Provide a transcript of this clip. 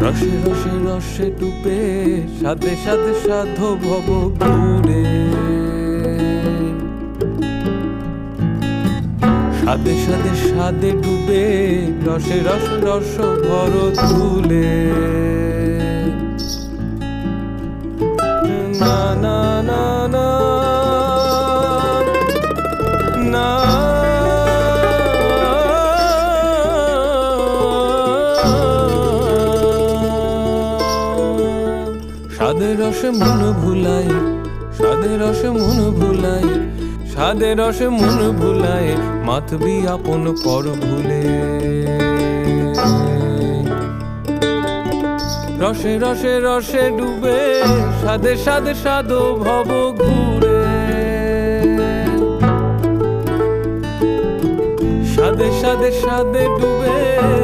রসে রসে রসে ডুবে সাদে সাদে সাধো ভব ঘুরে, সাদে সাদে সাদে ডুবে রসে রসে রস ভর তুলে। না না না না না সাদে রসে মন ভুলাই, সাদে রসে মন ভুলাই, সাদে রসে মন ভুলাই, মাতবি আপন পর ভুলে। রসে রসে রসে ডুবে সাদে সাদে সাধো ভব ঘুরে, সাদে সাদে সাদে ডুবে